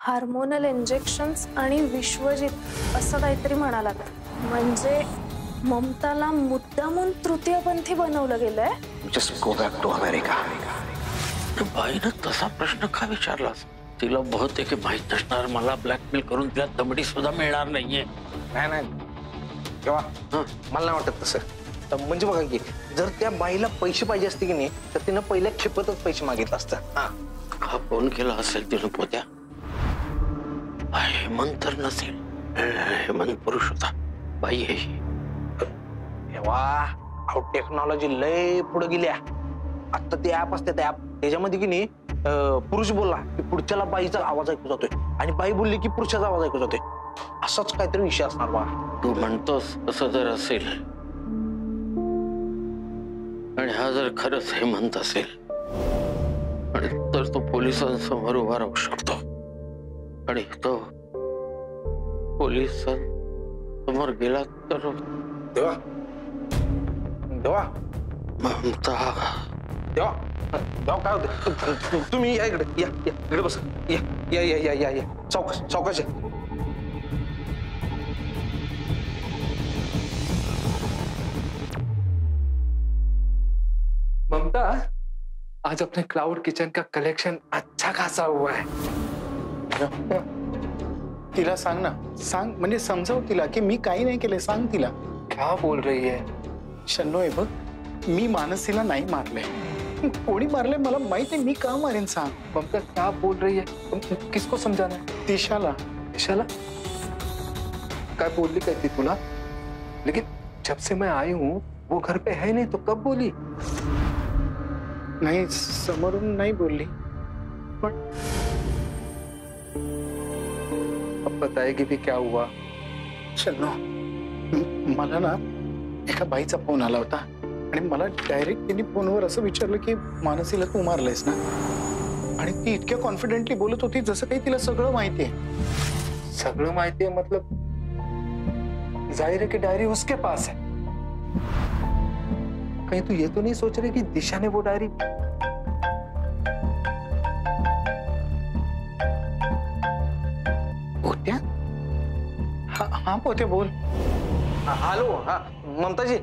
Hormonal injections आणि विश्वजित असं काहीतरी म्हणालात. म्हणजे ममताला मुद्दामून तृतीयपंथी बनवलं गेलंय. Just go back to America. बाईनं तसा प्रश्न का विचारलास? तिला बहुतेक माहित नसणार मला ब्लॅकमेल करून तिला दमडी सुद्धा मिळणार नाहीये. नाही केव्हा मला नाही वाटत तसं. म्हणजे बघा की जर त्या बाईला पैसे पाहिजे असते की नाही तर तिनं पहिल्या खेपतच पैसे मागितलं असतं. हा फोन केला असेल तिनं पोत्या. हेमंत तर नसेल. हेमंत पुरुष होता, बाई आहे. टेक्नॉलॉजी लय पुढे गेल्या. आता ते ऍप असते त्या ऍप त्याच्यामध्ये की नाही पुरुष बोलला की पुढच्याला बाईचा आवाज ऐकू जातोय आणि बाई बोलली की पुरुषाचा आवाज ऐकू जातोय. असाच काहीतरी विषय असणार बा. तू म्हणतोस असं जर असेल आणि हा जर खरंच हेमंत असेल आणि तर तो पोलिसांसमोर उभा राहू शकतो आणि तो पोलिसांसमोर गेला तर देवा देवा ममता देवा देवा काय होतं? तुम्ही या इकडे, या इकडे बस. या या या या या चौकश चौकश. ममता, आज अपने क्लाउड किचन का कलेक्शन अच्छा खासा हुआ है. तिला सांग ना, सांग म्हणजे समजाव तिला की मी काही नाही केले. सांग तिला. क्या बोल रही है? शन्नो हे बघ, मी मानसीला नाही मारले. कोणी मारले मला माहित नाही. मी का मारेन सांग. ममता क्या बोल रही है? किसको समझाना है? दिशाला. दिशाला क्या बोली कहती तुला? लेकिन जब से मैं आई हूँ वो घर पे है नहीं तो कब बोली? नाही समोरून नाही बोलली पण अब बताएगी भी क्या हुआ? शन्नो मला ना एका बाईचा फोन आला होता आणि मला डायरेक्ट तिने फोनवर असं विचारलं की मानसीला तू मारलंयस ना. आणि ती इतक्या कॉन्फिडेंटली बोलत होती जसं काही तिला सगळं माहिती आहे. सगळं माहिती है मतलब जाहिर है कि डायरी उसके पास है. कहीं तू ये तो नहीं सोच रही कि दिशा ने वो डायरी? पोत्या? हा पोत्या बोल. हॅलो. हा ममताजी,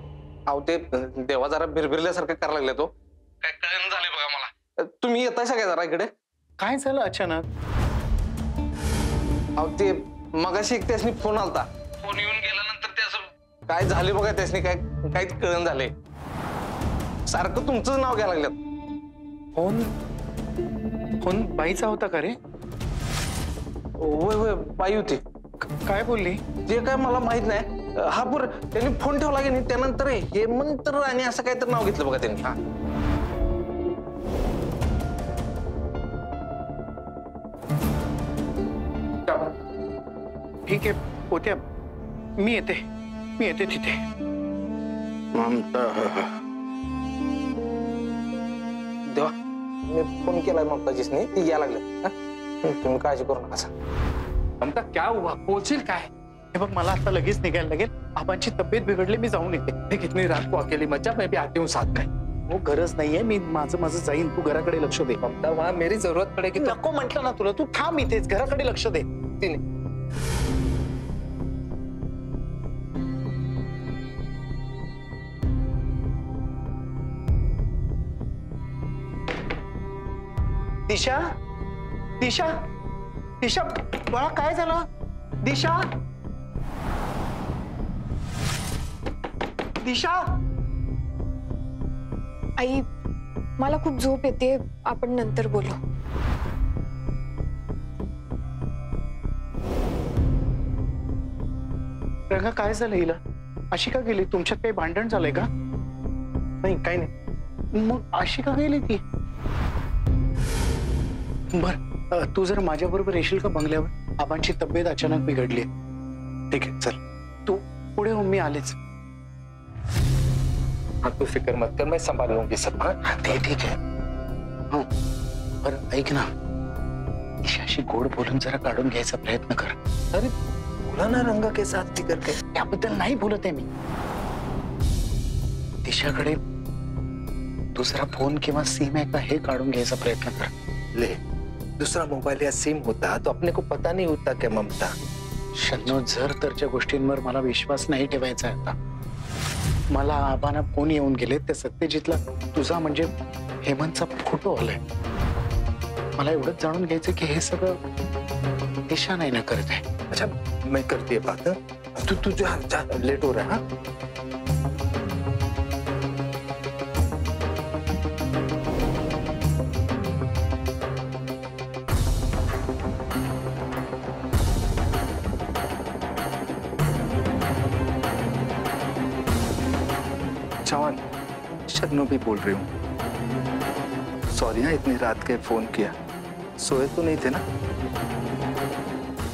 अहो ते देवा जरा बिरबिरल्यासारखं करायला लागले. तो काय कळण झाले बघा मला. तुम्ही येताय सगळ्या जरा इकडे. काय झालं अचानक? अहो ते मगाशी एक त्यासनी फोन आलता. फोन येऊन गेल्यानंतर ते असं काय झाले बघा त्यासनी काय काहीच कळण झाले. सारखं तुमचंच नाव घ्यायला लागल्यात. फोन बाईचा होता का रे? होय होय बाई होती. काय बोलली? ते काय मला माहित नाही. हा पूर त्यांनी फोन ठेवला की नाही त्यानंतर हेमंत राणे असं काहीतरी नाव घेतलं बघा त्यांनी. ठीक आहे पोत्या, मी येते तिथे. ममता देवा मी फोन केलाय ममताजीसनी, ती यायला लागले. तुम्ही काळजी करू नका. ममता क्या हुआ? पोचील काय? हे बघ मला आता लगेच निघायला लागेल. आबांची तब्येत बिघडली, मी जाऊन येते. कितनी रात को अकेली मत जा, मैं भी आती हूँ साथ में. वो गरज नाहीये, मी माझं जाईन. तू घराकडे लक्ष दे. ममता वहाँ मेरी जरूरत पड़ेगी. नको म्हटलं ना तुला. तू थांब इथेच, घराकडे लक्ष दे. तिने दिशा दिशा दिशा बाळा काय झालं? दिशा दिशा. आई मला खूप झोप येते, आपण नंतर बोलू. रंगा काय झालं हिला? अशी का गेली? तुमच्यात काही भांडण झालंय का? नाही काही नाही. मग अशी का गेली ती? बर तू जर माझ्या बरोबर येशील का बंगल्यावर? आबांची तब्येत अचानक बिघडली. ठीक आहे चल तू पुढे हो, मी आलेच. हाँ तू फिक्र मत कर, मैं संभाल लूंगी सब. ठीक है. हो बरं ऐक ना, दिशाशी गोड बोलून जरा काढून घ्यायचा प्रयत्न कर. अरे बोला ना रंगा के साथ भी करके. त्याबद्दल नाही बोलत आहे मी. दिशाकडे दुसरा फोन किंवा सिम आहे का हे काढून घ्यायचा प्रयत्न कर. ले दूसरा मोबाइल या सिम होता तो अपने को पता नहीं होता क्या ममता? शन्नू, जर तरच्या गोष्टींवर मला विश्वास नाही ठेवायचा आहे आता. मला आबांना फोन येऊन गेले, ते सत्यजितला तुझा म्हणजे हेमंतचा फोटो आलाय. मला एवढंच जाणून घ्यायचं की हे सगळं दिशा नाही ना करत आहे. अच्छा, मैं करती है बात. हाँ? तू जा, लेट हो रहा है. हाँ? चौहान, शन्नू भी बोल रही हूँ. सॉरी हाँ, इतनी रात के फोन किया. सोए तो नहीं थे ना?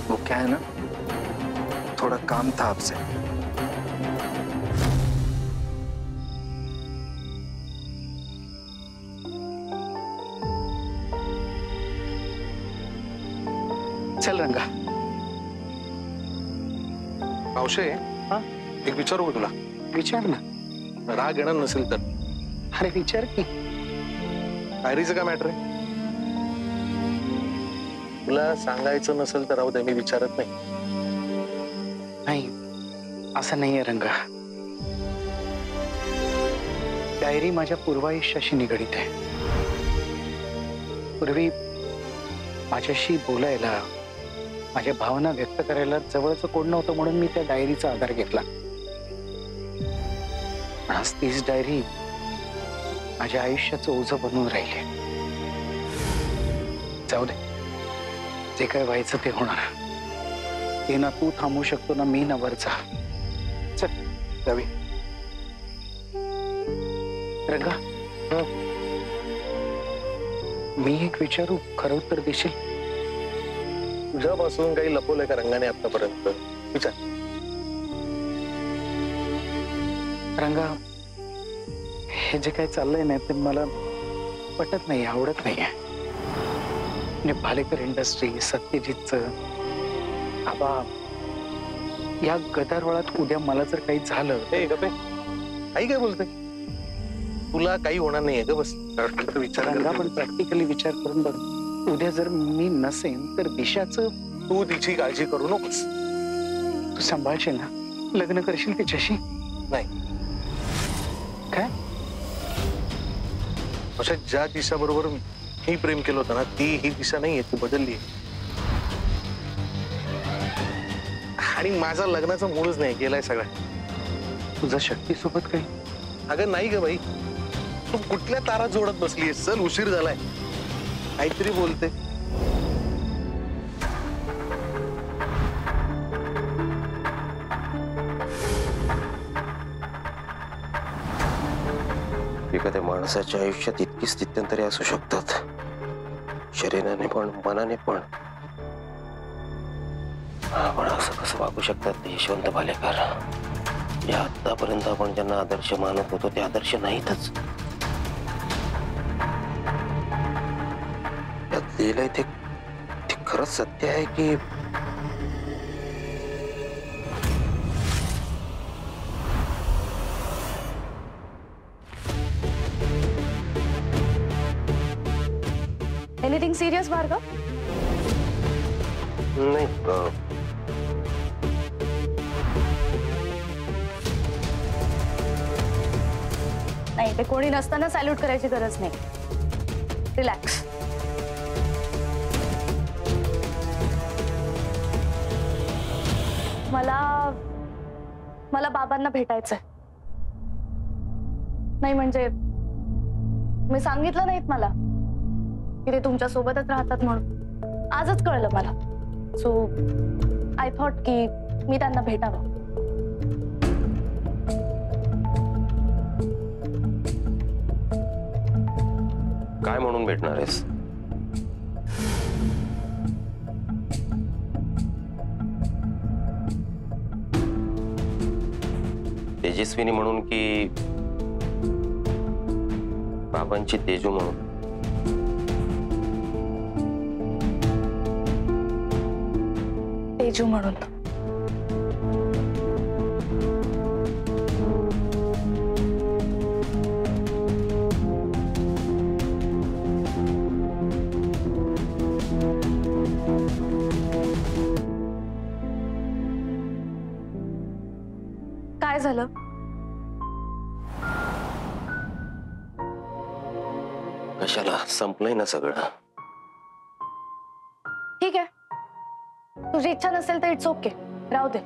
वो क्या है ना, थोड़ा काम था आपसे. चल रंगा. पावशे, हा? एक विचारू का तुला? विचार ना. राग येणार नसेल तर. अरे विचार की. डायरीचं काय मॅटर आहे? तुला सांगायचं नसेल तर राहू दे, मी विचारत नाही. नाही, असं नाहीये रंगा. डायरी माझ्या पूर्वायुष्याशी निगडीत आहे. पूर्वी माझ्याशी बोलायला, माझ्या भावना व्यक्त करायला जवळचं कोण नव्हतं म्हणून मी त्या डायरीचा आधार घेतला. आज तीच डायरी माझ्या आयुष्याचं ओझं बनून राहिले. जाऊ दे, जे काय व्हायचं ते होणार. ते ना तू थांबवू शकतो ना मी ना वरचा. चल जावी. रंगा, मी एक विचारू, खरं उत्तर देशील? तुझ्यापासून काही लपवलंय का रंगाने आतापर्यंत? विचार. रंगा, हे जे काही चाललंय ना ते मला पटत नाही, आवडत नाहीये. म्हणजे भालेकर इंडस्ट्री, सत्यजितचं, आबा, या गदारोळात उद्या मला जर काही झालं. हे गप्पे, आई काय बोलते? तुला काही होणार नाहीये ग, बस विचार. रंगा, पण प्रॅक्टिकली विचार करून बघ. उद्या जर मी नसेन तर दिशाचं. तू तिची काळजी करू नकोस. तू सांभाळशील ना? लग्न करशील तिच्याशी? नाही. काय? अशा ज्या दिशा बरोबर मी प्रेम केलं होतं ना, ती ही दिशा नाहीये, ती बदलली. आणि माझा लग्नाचा मूडच नाही, गेलाय सगळा. तुझा शक्ती सोबत काही? अगं नाही ग बाई, तू कुठल्या तारा जोडत बसलीयस? चल, उशीर झालाय. काहीतरी बोलते. एखाद्या माणसाच्या आयुष्यात इतकी स्थित्यंतरे असू शकतात, शरीराने पण मनाने पण. आपण असं कसं वागू शकतात यशवंत भालेकर? या आतापर्यंत आपण ज्यांना आदर्श मानत होतो ते आदर्श नाहीतच. यात लिहिलंय ते खरंच सत्य आहे की? Anything serious Bhargav? नाही, नाही, ते कोणी नसताना सॅल्यूट करायची गरज नाही. रिलॅक्स. मला बाबांना भेटायचंय. नाही म्हणजे मी सांगितलं नाहीत मला की ते तुमच्या सोबतच राहतात म्हणून. आजच कळलं मला. सो आय थॉट की मी त्यांना भेटावं. काय म्हणून भेटणार आहेस? तेजस्विनी म्हणून की बाबांची तेजू म्हणून? तेजू म्हणून. झालं? कशाला, संपलंय ना सगळं. ठीक आहे, तुझी इच्छा नसेल तर इट्स ओके, राहू दे.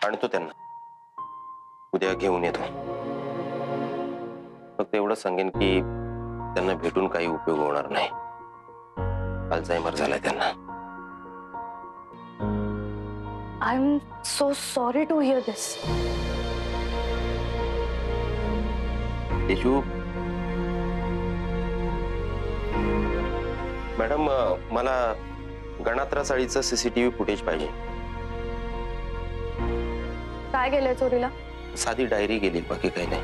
आणतो त्यांना, उद्या घेऊन येतो. फक्त एवढं सांगेन की त्यांना भेटून काही उपयोग होणार नाही. अल्झायमर झालाय त्यांना. I am so sorry to hear this. Teju madam, मला गणात्रा चाळीचं सीसीटीव्ही फुटेज पाहिजे. काय गेलंय चोरीला? साधी डायरी गेली, बाकी काही नाही.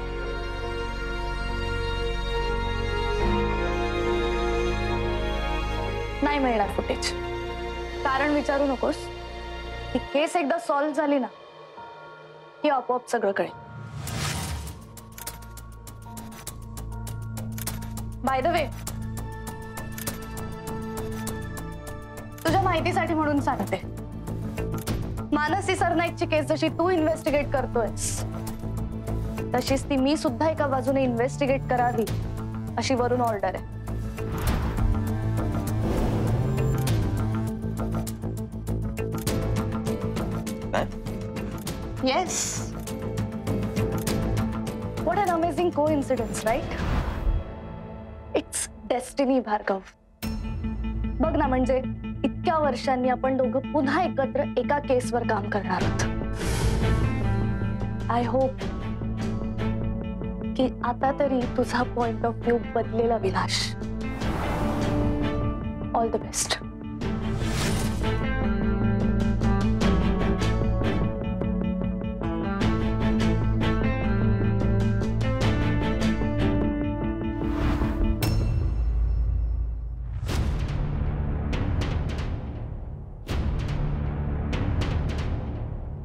नाही मिळणार फुटेज. कारण विचारू नकोस. ही केस एकदा सॉल्व्ह झाली ना की आपोआप सगळं कळेल. बाय द वे, तुझ्या माहितीसाठी म्हणून सांगते, मानसी सरनाईकची केस जशी तू इन्व्हेस्टिगेट करतोयस तशीच ती मी सुद्धा एका बाजूने इन्व्हेस्टिगेट करावी अशी वरून ऑर्डर आहे. Yes. What an amazing coincidence, right? It's destiny, Bhargava. बघ ना, म्हणजे इतक्या वर्षांनी आपण दोघं पुन्हा एकत्र एका केसवर काम करणार आहोत. आय होप की आता तरी तुझा पॉइंट ऑफ व्ह्यू बदलेला Vilas. All the best.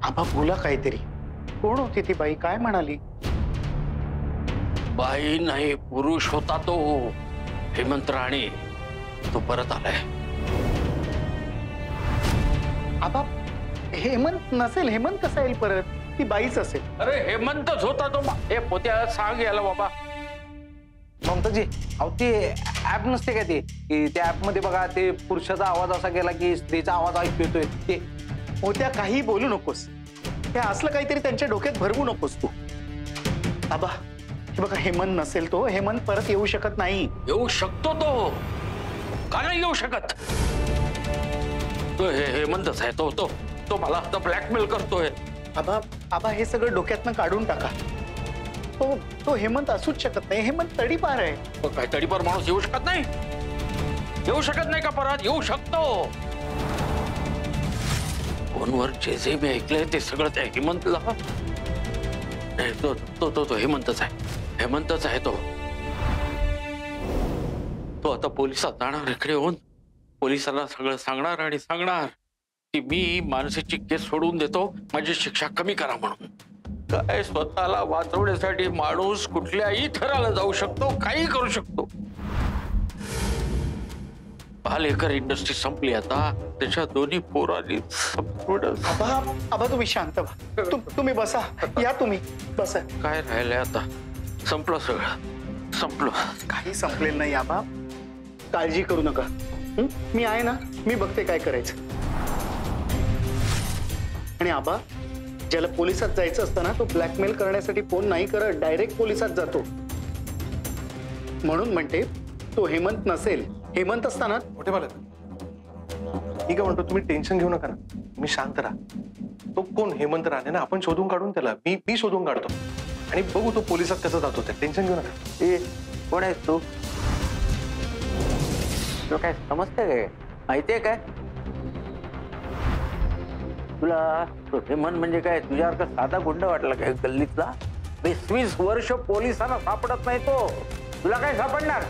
Aba बोला काहीतरी. कोण होती ती बाई? काय म्हणाली? बाई नाही, पुरुष होता तो. हेमंत राणे. तो परत आलाय. आबा हेमंत नसेल. हेमंत कसा येईल परत? ती बाईच असेल. अरे हेमंतच होता तो. हे पोत्या सांग याला बाबा. ममताजी, अहो ते ऍप नसते का ते, की त्या ऍप मध्ये बघा ते पुरुषाचा आवाज असा गेला की स्त्रीचा आवाज ऐकू येतोय ते. होत्या काही बोलू नकोस. हे असलं काहीतरी त्यांच्या डोक्यात भरवू नकोस तू. आबा हे बघा, हेमंत नसेल तो. हेमंत परत येऊ शकत नाही. येऊ शकतो तो. का नाही येऊ शकत? तो हेमंतच आहे. तो मला आता ब्लॅकमेल करतोय. आबा हे सगळं डोक्यातनं काढून टाका. तो हेमंत असूच शकत नाही. हेमंत तडीपार आहे. काय तडीपार माणूस येऊ शकत नाही? येऊ शकत नाही का परत? येऊ शकतो. फोनवर जे मी ऐकलंय ते सगळं त्या हेमंतला. तो हेमंतच आहे. हेमंतच आहे तो. तो आता पोलिसात जाणार. इकडे येऊन पोलिसांना सगळं सांगणार आणि सांगणार की मी मानसीची केस सोडून देतो, माझी शिक्षा कमी करा म्हणून. काय स्वतःला वाचवण्यासाठी माणूस कुठल्याही थराला जाऊ शकतो, काही करू शकतो. पालेकर इंडस्ट्री संपली आता. त्याच्या दोन्ही पोरांनी आबा तुम्ही शांत व्हा. तुम्ही बसा. या तुम्ही बसा. काय राहिलंय आता? संपलं सगळं. संपलं. काही संपलेलं नाही आबा. काळजी करू नका. मी आहे ना. मी बघते काय करायचं. आणि आबा, ज्याला पोलिसात जायचं असतं ना, तो ब्लॅकमेल करण्यासाठी फोन नाही करत, डायरेक्ट पोलिसात जातो. म्हणून म्हणते तो हेमंत नसेल. हेमंत असताना मोठे मालक, मी काय म्हणतो, तुम्ही टेन्शन घेऊ नका ना. तुम्ही शांत राहा. तो कोण हेमंत राणे ना, आपण शोधून काढून त्याला. मी शोधून काढतो आणि बघू तो पोलिसात कसं जातो. ते टेन्शन घेऊ नका. ए कोण आहेस तू? तुला काय समजतंय काय? माहितीये काय तुला? तो हेमंत म्हणजे काय तुझ्यासारखा साधा गुंड वाटला काय गल्लीतला? 20 वर्ष पोलिसांना सापडत नाही तो. तुला काय सापडणार?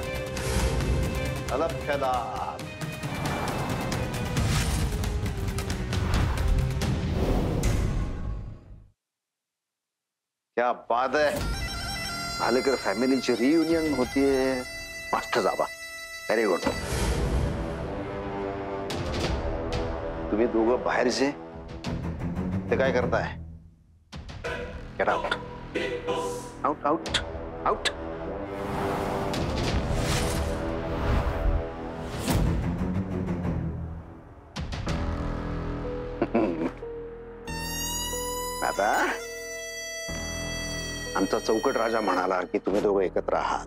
क्या बात है. भालेकर फॅमिलीची रियुनियन होतीये. मस्त जाबा. Very good. तुम्ही दोघं बाहेरचे ते काय करताय? Get out. Out out out. आता आमचा चौकट राजा म्हणाला की तुम्ही दोघं एकत्र आहात.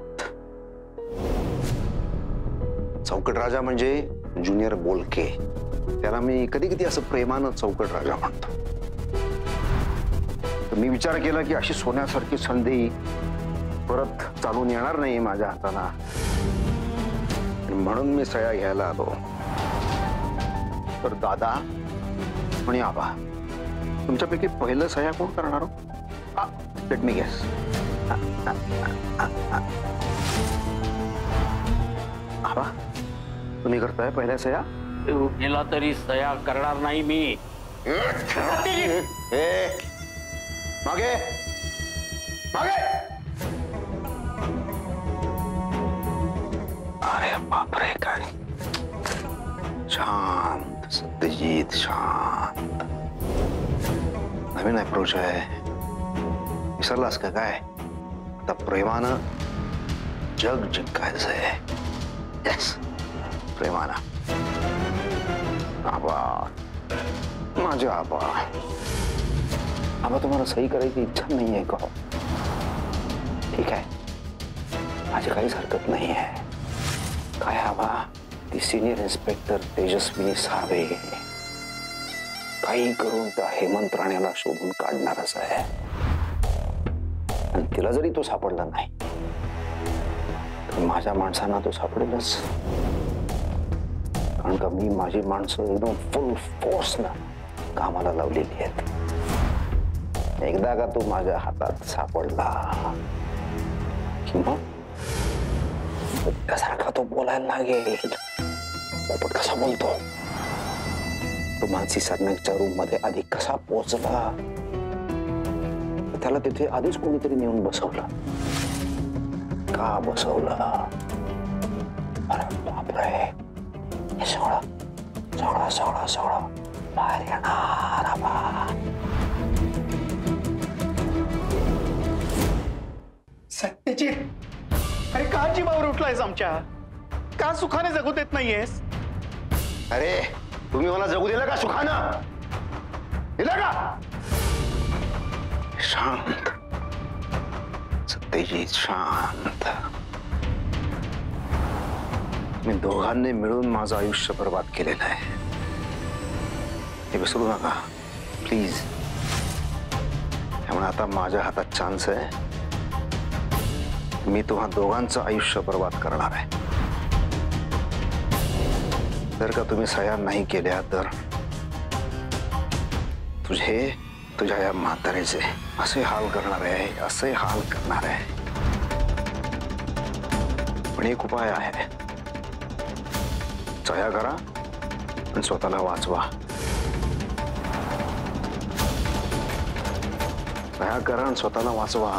चौकट राजा म्हणजे ज्युनियर बोलके. त्याला मी कधी कधी असं प्रेमानं चौकट राजा म्हणतो. तर मी विचार केला की अशी सोन्यासारखी संधी परत चालून येणार नाही माझ्या हाताला, म्हणून मी सह्या घ्यायला आलो. तर दादा आणि आबा, तुमच्यापैकी पहिलं सह्या कोण करणार? Let me guess. आबा, तुम्ही करताय पहिल्या सह्या? गेला तरी सह्या करणार नाही मी. मागे मागे. अरे बापरे, काय शांत सत्यजित, शांत. नवीन अप्रोच आहे. विसरलास का काय? आता प्रेमानं जग जिंकायचंय. येस, प्रेमानं. आबा, माझे आबा. आबा, तुम्हाला सही करायची इच्छा नाही आहे का? ठीक आहे, माझी काहीच हरकत नाही आहे. काय आबा, ती सिनियर इन्स्पेक्टर तेजस्विनी सावे काही करून त्या हेमंत राणेला शोधून काढणारच आहे. आणि तिला जरी तो सापडला नाही तर माझ्या माणसांना तो सापडेलच. कारण का मी माझी माणसं एकदम फुल फोर्सनं कामाला लावलेली आहेत. एकदा का तो माझ्या हातात सापडला की मग त्यासारखा तो बोलायला लागेल. पोपट कसा बोलतो, तो मानसी सरनाईकच्या रूम मध्ये आधी कसा पोहोचला, त्याला तिथे आधीच कोणीतरी नेऊन बसवलं. का बसवलं? अरे बापरे, हे सगळं सगळं सगळं सगळं बाहेर येणार. आबा, सत्यजित, अरे का जीवावर उठलायस आमच्या? का सुखाने जगू देत नाहीयेस? अरे तुम्ही मला जगू दिलं का सुखानं? दिलं का? शांत सत्यजित, शांत. मी दोघांनी मिळून माझं आयुष्य बर्बाद केलेलं आहे. हे विसरू नका प्लीज. त्यामुळे आता माझ्या हातात चान्स आहे. मी तुम्हा दोघांचं आयुष्य बर्बाद करणार आहे. जर का तुम्ही सह्या नाही केल्या तर तुझ्या या म्हाताऱ्याचे असे हाल करणार आहे, असे हाल करणार आहे. पण एक उपाय आहे. सह्या करा आणि स्वतःला वाचवा. सह्या करा आणि स्वतःला वाचवा.